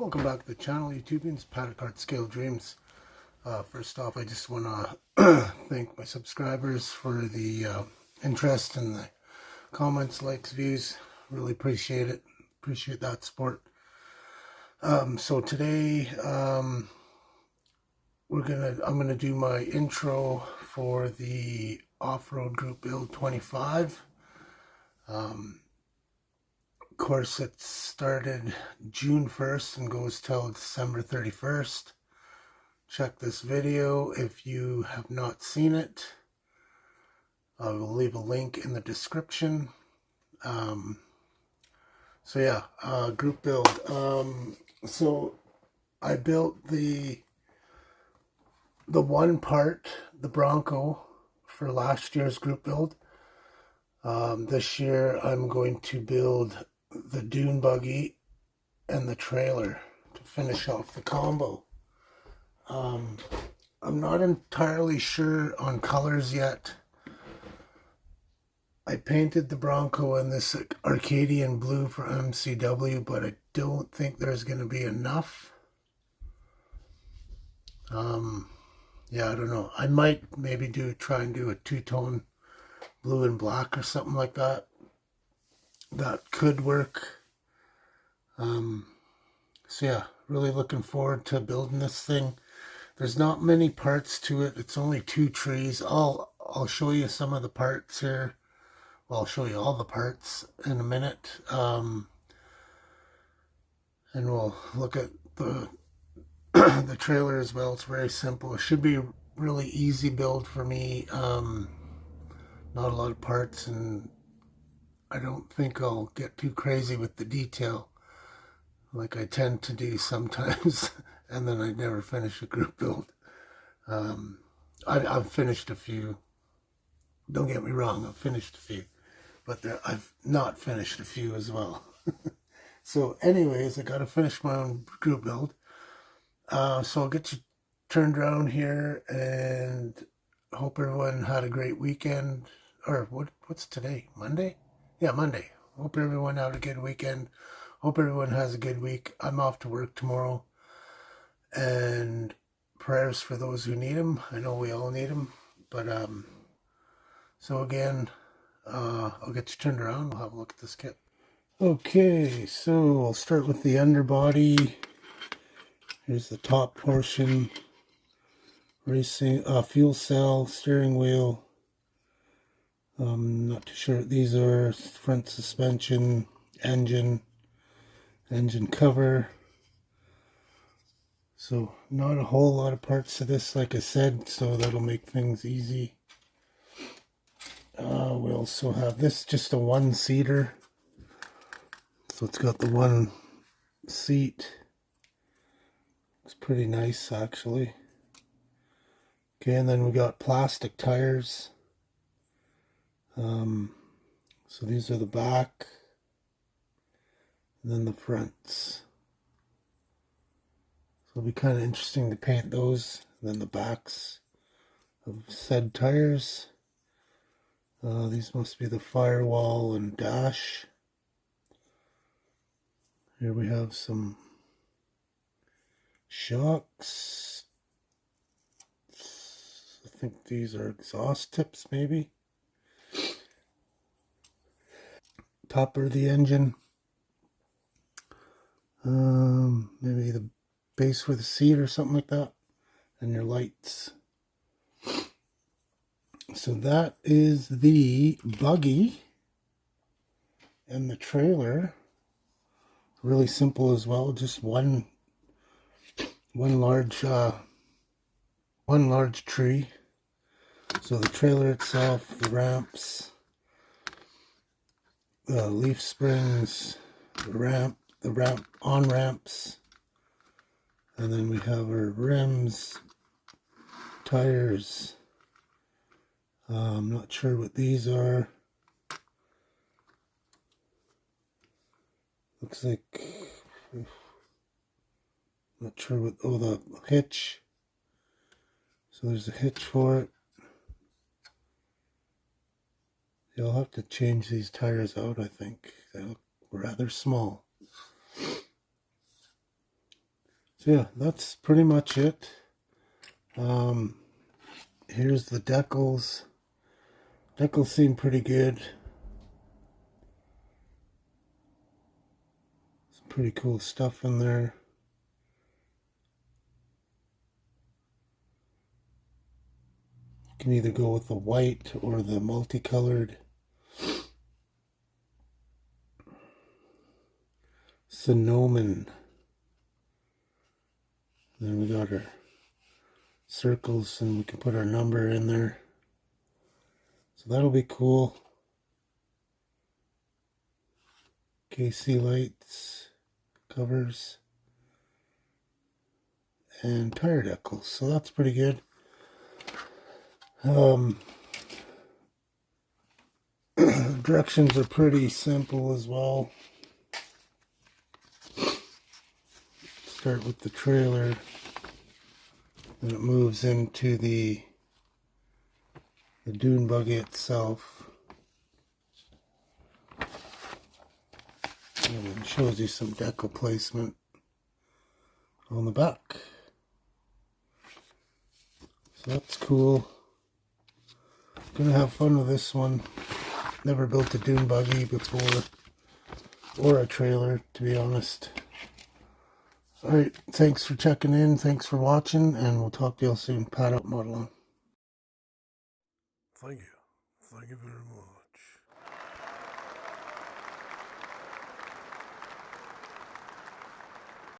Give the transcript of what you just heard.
Welcome back to the channel, YouTubians. Paddock Art Scale Dreams. First off, I just want to thank my subscribers for the interest and the comments, likes, views. Really appreciate it. Appreciate that support. So today, I'm gonna do my intro for the off-road group build 25. Of course, it started June 1st and goes till December 31st. Check this video if you have not seen it. I will leave a link in the description. So yeah, group build. So I built the one part, the Bronco, for last year's group build. This year I'm going to build the Dune buggy and the trailer to finish off the combo. I'm not entirely sure on colors yet. I painted the Bronco in this Arcadian blue for MCW, but I don't think there's going to be enough. Yeah, I don't know. I might maybe try and do a two-tone blue and black or something like that. That could work. So yeah, really looking forward to building this thing. There's not many parts to it. It's only 2 trees. I'll show you some of the parts here. Well, I'll show you all the parts in a minute. And we'll look at the the trailer as well. It's very simple. It should be a really easy build for me. Not a lot of parts, and I don't think I'll get too crazy with the detail like I tend to do sometimes, and then I never finish a group build. I've finished a few. Don't get me wrong, I've finished a few, but I've not finished a few as well. So anyways, I got to finish my own group build. So I'll get you turned around here, and hope everyone had a great weekend. Or what's today? Monday? Yeah, Monday. Hope everyone had a good weekend. Hope everyone has a good week. I'm off to work tomorrow. And prayers for those who need them. I know we all need them. But, so again, I'll get you turned around. We'll have a look at this kit. Okay, so I'll start with the underbody. Here's the top portion. Racing, fuel cell, steering wheel. Not too sure what these are. Front suspension, engine cover. So not a whole lot of parts to this, like I said, so that'll make things easy. We also have this, just a one-seater. So it's got the one seat. It's pretty nice, actually. Okay, and then we got plastic tires. So these are the back, and then the fronts. So it'll be kind of interesting to paint those. And then the backs of said tires. These must be the firewall and dash. Here we have some shocks. I think these are exhaust tips, maybe. Topper of the engine. Maybe the base for the seat or something like that. And your lights. So that is the buggy. And the trailer. Really simple as well. Just one large tree. So the trailer itself, the ramps, the leaf springs, the ramp on ramps, and then we have our rims, tires. I'm not sure what these are. Looks like, not sure what, oh, the hitch. So there's a hitch for it. You'll have to change these tires out, I think. They look rather small. So yeah, that's pretty much it. Here's the decals. Decals seem pretty good. Some pretty cool stuff in there. You can either go with the white or the multicolored cinnamon. Then we got our circles and we can put our number in there. So that'll be cool. KC lights, covers, and tire decals. So that's pretty good. Directions are pretty simple as well. Start with the trailer, and it moves into the Dune buggy itself. And it shows you some decal placement on the back. So that's cool. Gonna have fun with this one. Never built a Dune buggy before, or a trailer, to be honest. Alright, thanks for checking in, thanks for watching, and we'll talk to you all soon. Pad up, model on. Thank you. Thank you very much.